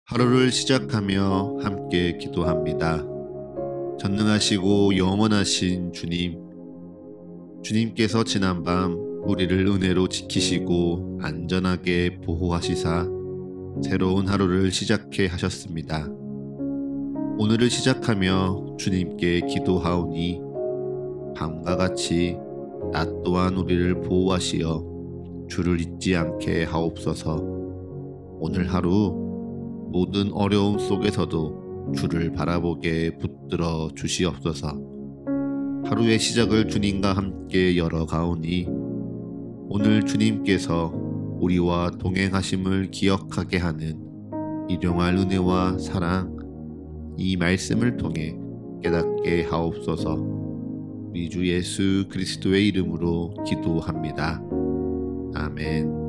하루를 시작하며 함께 기도합니다. 전능하시고 영원하신 주님, 주님께서 지난밤 우리를 은혜로 지키시고 안전하게 보호하시사 새로운 하루를 시작해 하셨습니다. 오늘을 시작하며 주님께 기도하오니 밤과 같이 낮 또한 우리를 보호하시어 주를 잊지 않게 하옵소서. 오늘 하루 모든 어려움 속에서도 주를 바라보게 붙들어 주시옵소서. 하루의 시작을 주님과 함께 열어가오니 오늘 주님께서 우리와 동행하심을 기억하게 하는 일용할 은혜와 사랑, 이 말씀을 통해 깨닫게 하옵소서. 우리 주 예수 그리스도의 이름으로 기도합니다. 아멘.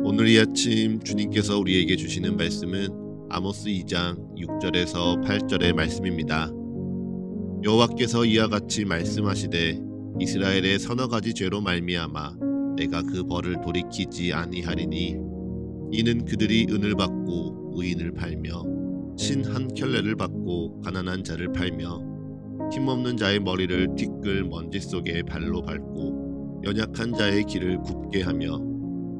오늘 이 아침 주님께서 우리에게 주시는 말씀은 아모스 2장 6절에서 8절의 말씀입니다. 여호와께서 이와 같이 말씀하시되 이스라엘의 서너 가지 죄로 말미암아 내가 그 벌을 돌이키지 아니하리니 이는 그들이 은을 받고 의인을 팔며 신 한 켤레를 받고 가난한 자를 팔며 힘없는 자의 머리를 티끌 먼지 속에 발로 밟고 연약한 자의 길을 굽게 하며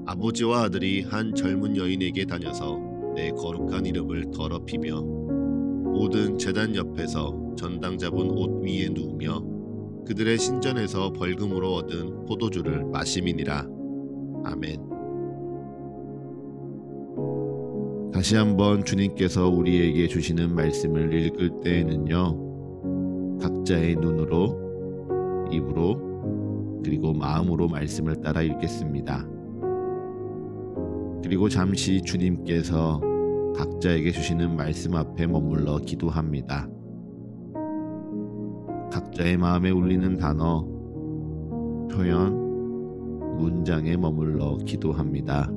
아버지와 아들이 한 젊은 여인에게 다녀서 내 거룩한 이름을 더럽히며 모든 제단 옆에서 전당 잡은 옷 위에 누우며 그들의 신전에서 벌금으로 얻은 포도주를 마심이니라. 아멘. 다시 한번 주님께서 우리에게 주시는 말씀을 읽을 때에는요, 각자의 눈으로, 입으로, 그리고 마음으로 말씀을 따라 읽겠습니다. 그리고 잠시 주님께서 각자에게 주시는 말씀 앞에 머물러 기도합니다. 각자의 마음에 울리는 단어, 표현, 문장에 머물러 기도합니다.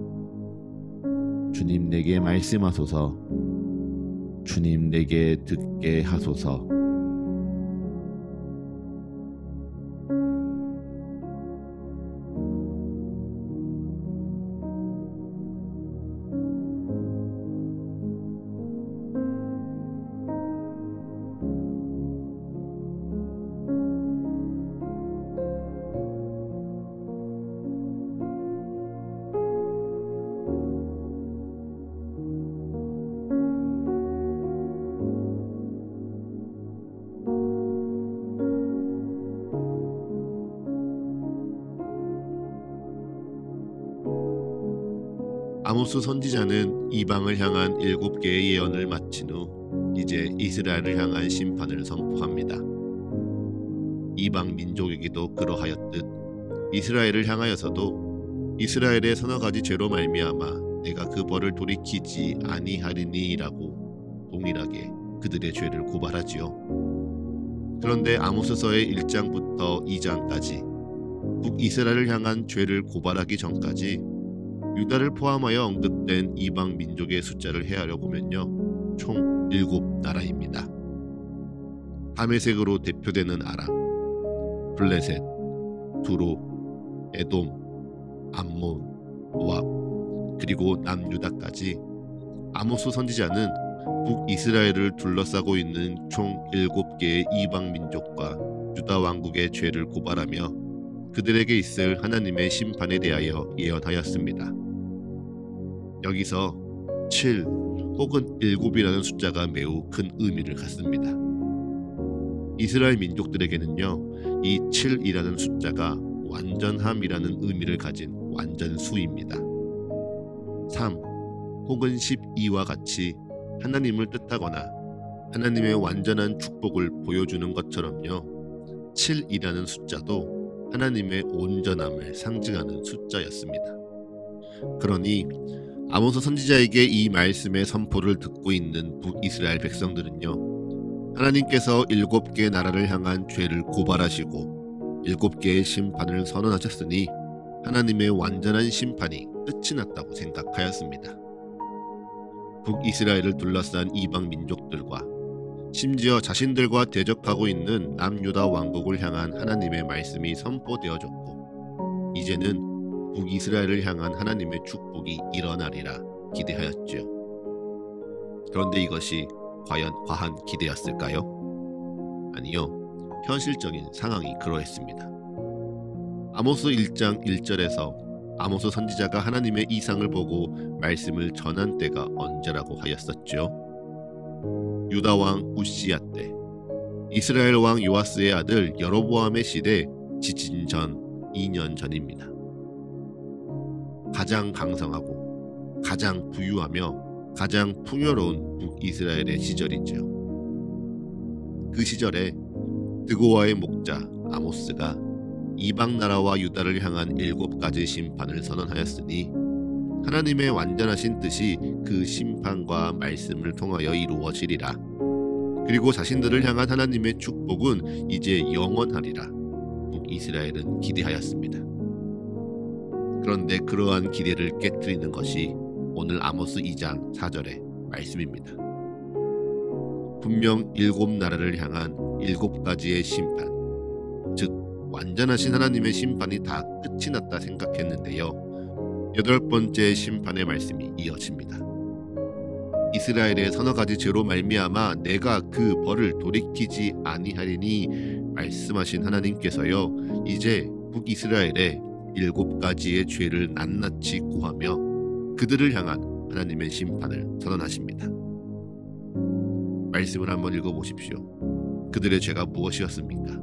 주님 내게 말씀하소서. 주님 내게 듣게 하소서. 아모스 선지자는 이방을 향한 7개의 예언을 마친 후 이제 이스라엘을 향한 심판을 선포합니다. 이방 민족에게도 그러하였듯 이스라엘을 향하여서도 이스라엘의 서너 가지 죄로 말미암아 내가 그 벌을 돌이키지 아니하리니라고 동일하게 그들의 죄를 고발하지요. 그런데 아모스서의 1장부터 2장까지 북이스라엘을 향한 죄를 고발하기 전까지 유다를 포함하여 언급된 이방 민족의 숫자를 헤아려 보면요, 총 7나라입니다. 다메섹으로 대표되는 아람, 블레셋, 두로, 에돔, 암몬, 모압, 그리고 남유다까지 아모스 선지자는 북이스라엘을 둘러싸고 있는 총 7개의 이방 민족과 유다 왕국의 죄를 고발하며 그들에게 있을 하나님의 심판에 대하여 예언하였습니다. 여기서 7 혹은 7이라는 숫자가 매우 큰 의미를 갖습니다. 이스라엘 민족들에게는요, 이 7이라는 숫자가 완전함이라는 의미를 가진 완전수입니다. 3 혹은 12와 같이 하나님을 뜻하거나 하나님의 완전한 축복을 보여주는 것처럼요, 7이라는 숫자도 하나님의 온전함을 상징하는 숫자였습니다. 그러니 아모스 선지자에게 이 말씀의 선포를 듣고 있는 북이스라엘 백성들은요, 하나님께서 7개 나라를 향한 죄를 고발하시고 7개의 심판을 선언하셨으니 하나님의 완전한 심판이 끝이 났다고 생각하였습니다. 북이스라엘을 둘러싼 이방 민족들과 심지어 자신들과 대적하고 있는 남유다 왕국을 향한 하나님의 말씀이 선포되어졌고 이제는 북이스라엘을 향한 하나님의 축복이 일어나리라 기대하였지요. 그런데 이것이 과연 과한 기대였을까요? 아니요. 현실적인 상황이 그러했습니다. 아모스 1장 1절에서 아모스 선지자가 하나님의 이상을 보고 말씀을 전한 때가 언제라고 하였었죠? 유다 왕 우시야 때, 이스라엘 왕 요아스의 아들 여로보암의 시대 지진 전 2년 전입니다. 가장 강성하고 가장 부유하며 가장 풍요로운 북이스라엘의 시절이죠. 그 시절에 드고아의 목자 아모스가 이방 나라와 유다를 향한 7가지 심판을 선언하였으니 하나님의 완전하신 뜻이 그 심판과 말씀을 통하여 이루어지리라. 그리고 자신들을 향한 하나님의 축복은 이제 영원하리라. 북이스라엘은 기대하였습니다. 그런데 그러한 기대를 깨뜨리는 것이 오늘 아모스 2장 4절의 말씀입니다. 분명 7나라를 향한 7가지의 심판, 즉 완전하신 하나님의 심판이 다 끝이 났다 생각했는데요. 8번째 심판의 말씀이 이어집니다. 이스라엘의 서너 가지 죄로 말미암아 내가 그 벌을 돌이키지 아니하리니 말씀하신 하나님께서요, 이제 북이스라엘의 7가지의 죄를 낱낱이 고하며 그들을 향한 하나님의 심판을 선언하십니다. 말씀을 한번 읽어보십시오. 그들의 죄가 무엇이었습니까?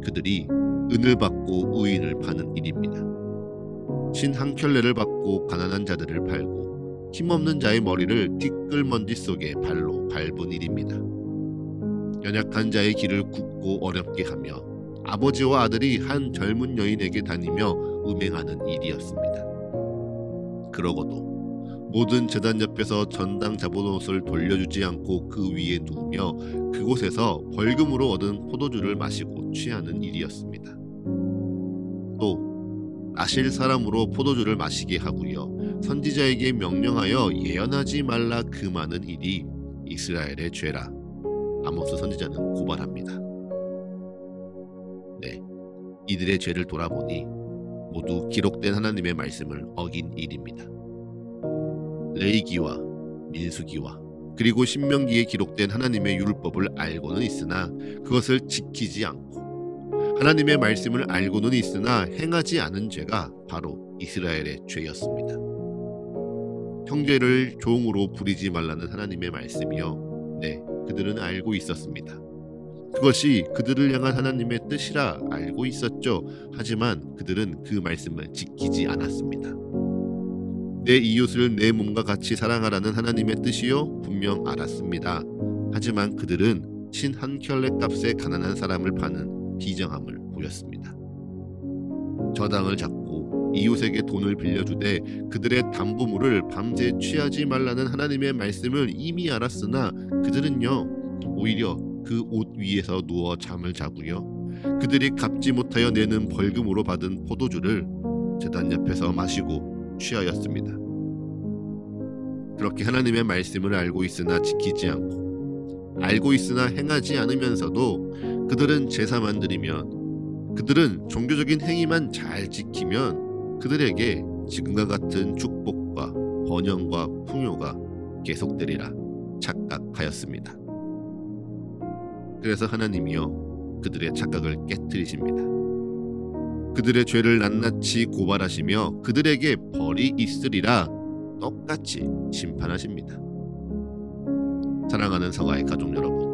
그들이 은을 받고 의인을 파는 일입니다. 신 한 켤레를 받고 가난한 자들을 팔고 힘없는 자의 머리를 티끌먼지 속에 발로 밟은 일입니다. 연약한 자의 길을 굽고 어렵게 하며 아버지와 아들이 한 젊은 여인에게 다니며 음행하는 일이었습니다. 그러고도 모든 제단 옆에서 전당 잡아놓은 돌려주지 않고 그 위에 누우며 그곳에서 벌금으로 얻은 포도주를 마시고 취하는 일이었습니다. 또 마실 사람으로 포도주를 마시게 하고요, 선지자에게 명령하여 예언하지 말라 금하는 일이 이스라엘의 죄라 아모스 선지자는 고발합니다. 네, 이들의 죄를 돌아보니 모두 기록된 하나님의 말씀을 어긴 일입니다. 레위기와 민수기와 그리고 신명기에 기록된 하나님의 율법을 알고는 있으나 그것을 지키지 않고 하나님의 말씀을 알고는 있으나 행하지 않은 죄가 바로 이스라엘의 죄였습니다. 형제를 종으로 부리지 말라는 하나님의 말씀이요, 네, 그들은 알고 있었습니다. 그것이 그들을 향한 하나님의 뜻이라 알고 있었죠. 하지만 그들은 그 말씀을 지키지 않았습니다. 내 이웃을 내 몸과 같이 사랑하라는 하나님의 뜻이요, 분명 알았습니다. 하지만 그들은 신 한 켤레 값에 가난한 사람을 파는 비정함을 보였습니다. 저당을 잡고 이웃에게 돈을 빌려주되 그들의 담보물을 밤새 취하지 말라는 하나님의 말씀을 이미 알았으나 그들은요, 오히려 그 옷 위에서 누워 잠을 자고요, 그들이 갚지 못하여 내는 벌금으로 받은 포도주를 제단 옆에서 마시고 취하였습니다. 그렇게 하나님의 말씀을 알고 있으나 지키지 않고 알고 있으나 행하지 않으면서도 그들은 제사만 드리면, 그들은 종교적인 행위만 잘 지키면 그들에게 지금과 같은 축복과 번영과 풍요가 계속되리라 착각하였습니다. 그래서 하나님이요, 그들의 착각을 깨뜨리십니다. 그들의 죄를 낱낱이 고발하시며 그들에게 벌이 있으리라 똑같이 심판하십니다. 사랑하는 서가의 가족 여러분,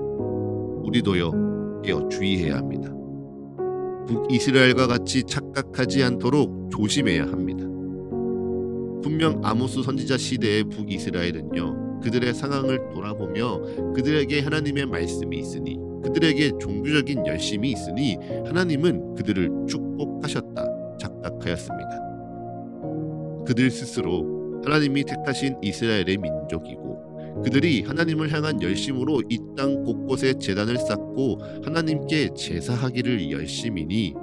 우리도요 깨어 주의해야 합니다. 북이스라엘과 같이 착각하지 않도록 조심해야 합니다. 분명 아모스 선지자 시대의 북이스라엘은요, 그들의 상황을 돌아보며 그들에게 하나님의 말씀이 있으니, 그들에게 종교적인 열심이 있으니 하나님은 그들을 축복하셨다 착각하였습니다. 그들 스스로 하나님이 택하신 이스라엘의 민족이고 그들이 하나님을 향한 열심으로 이 땅 곳곳에 제단을 쌓고 하나님께 제사하기를 열심이니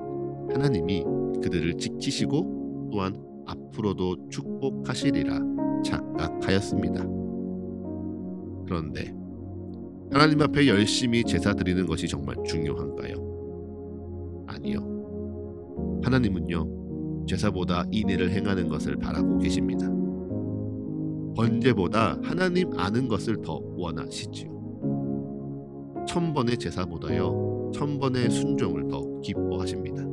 하나님이 그들을 지키시고 또한 앞으로도 축복하시리라 착각하였습니다. 그런데 하나님 앞에 열심히 제사 드리는 것이 정말 중요한가요? 아니요. 하나님은요, 제사보다 인애를 행하는 것을 바라고 계십니다. 번제보다 하나님 아는 것을 더 원하시지요. 1000번의 제사보다요 1000번의 순종을 더 기뻐하십니다.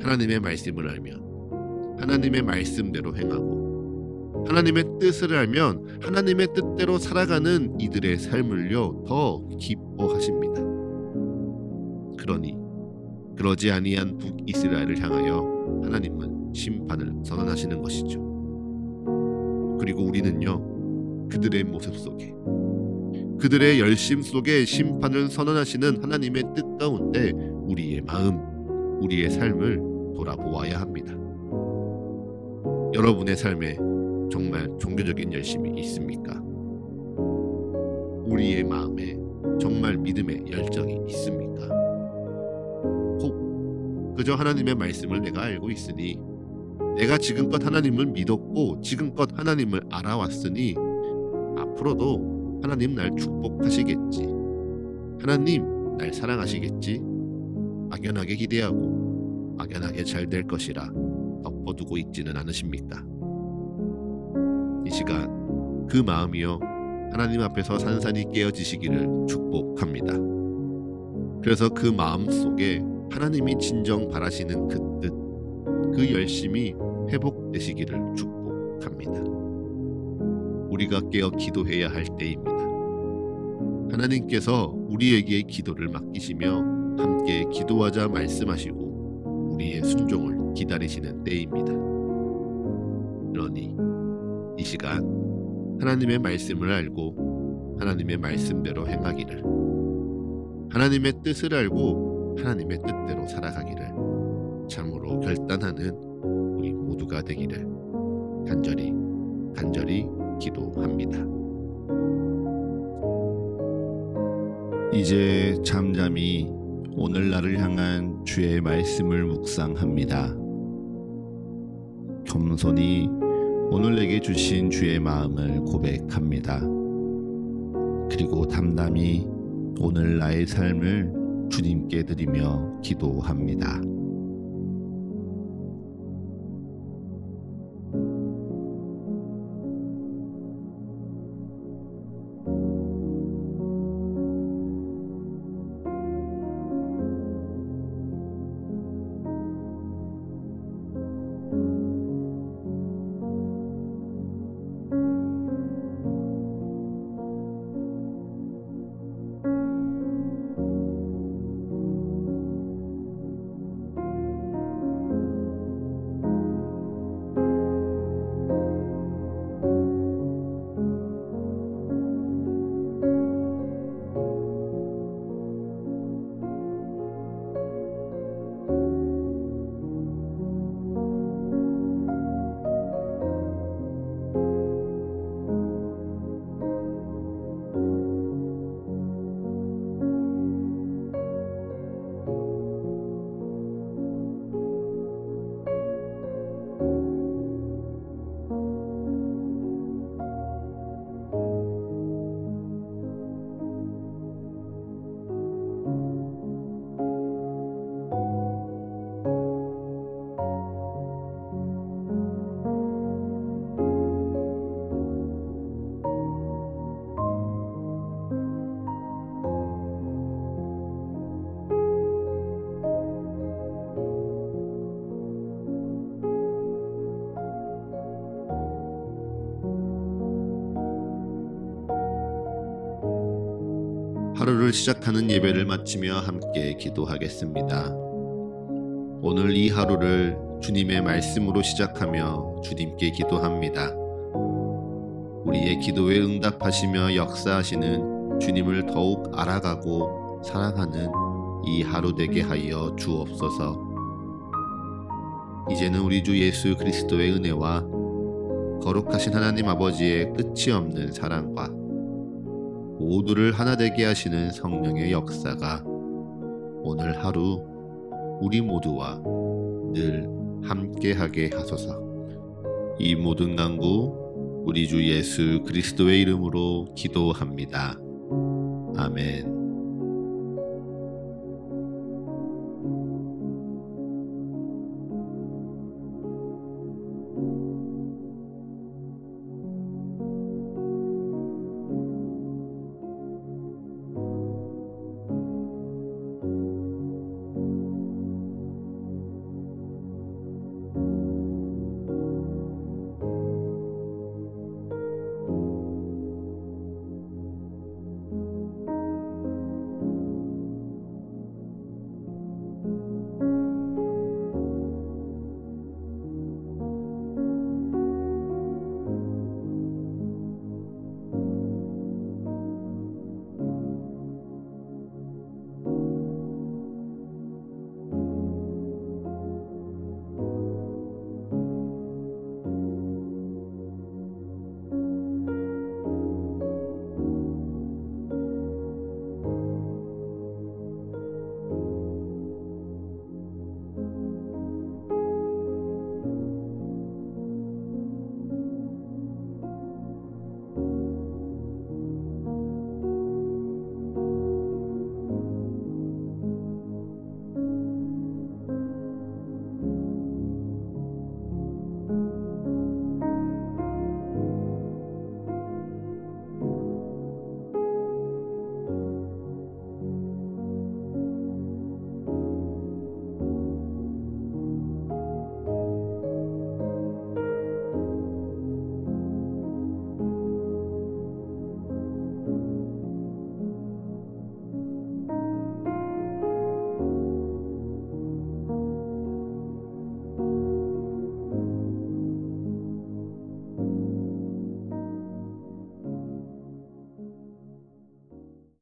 하나님의 말씀을 알면 하나님의 말씀대로 행하고 하나님의 뜻을 알면 하나님의 뜻대로 살아가는 이들의 삶을요 더 기뻐하십니다. 그러니 그러지 아니한 북이스라엘을 향하여 하나님은 심판을 선언하시는 것이죠. 그리고 우리는요 그들의 모습 속에 그들의 열심 속에 심판을 선언하시는 하나님의 뜻 가운데 우리의 마음, 우리의 삶을 돌아보아야 합니다. 여러분의 삶에 정말 종교적인 열심이 있습니까? 우리의 마음에 정말 믿음의 열정이 있습니까? 혹 그저 하나님의 말씀을 내가 알고 있으니 내가 지금껏 하나님을 믿었고 지금껏 하나님을 알아왔으니 앞으로도 하나님 날 축복하시겠지, 하나님 날 사랑하시겠지 막연하게 기대하고 막연하게 잘 될 것이라 덮어두고 있지는 않으십니까? 이 시간 그 마음이요 하나님 앞에서 산산이 깨어지시기를 축복합니다. 그래서 그 마음 속에 하나님이 진정 바라시는 그 뜻, 그 열심이 회복되시기를 축복합니다. 우리가 깨어 기도해야 할 때입니다. 하나님께서 우리에게 기도를 맡기시며 함께 기도하자 말씀하시고 우리의 순종을 기다리시는 때입니다. 그러니 이 시간 하나님의 말씀을 알고 하나님의 말씀대로 행하기를, 하나님의 뜻을 알고 하나님의 뜻대로 살아가기를 참으로 결단하는 우리 모두가 되기를 간절히 기도합니다. 이제 잠잠히 오늘날을 향한 주의 말씀을 묵상합니다. 겸손히 오늘 내게 주신 주의 마음을 고백합니다. 그리고 담담히 오늘 나의 삶을 주님께 드리며 기도합니다. 하루를 시작하는 예배를 마치며 함께 기도하겠습니다. 오늘 이 하루를 주님의 말씀으로 시작하며 주님께 기도합니다. 우리의 기도에 응답하시며 역사하시는 주님을 더욱 알아가고 사랑하는 이 하루 되게 하여 주옵소서. 이제는 우리 주 예수 그리스도의 은혜와 거룩하신 하나님 아버지의 끝이 없는 사랑과 모두를 하나 되게 하시는 성령의 역사가 오늘 하루 우리 모두와 늘 함께하게 하소서. 이 모든 간구 우리 주 예수 그리스도의 이름으로 기도합니다. 아멘.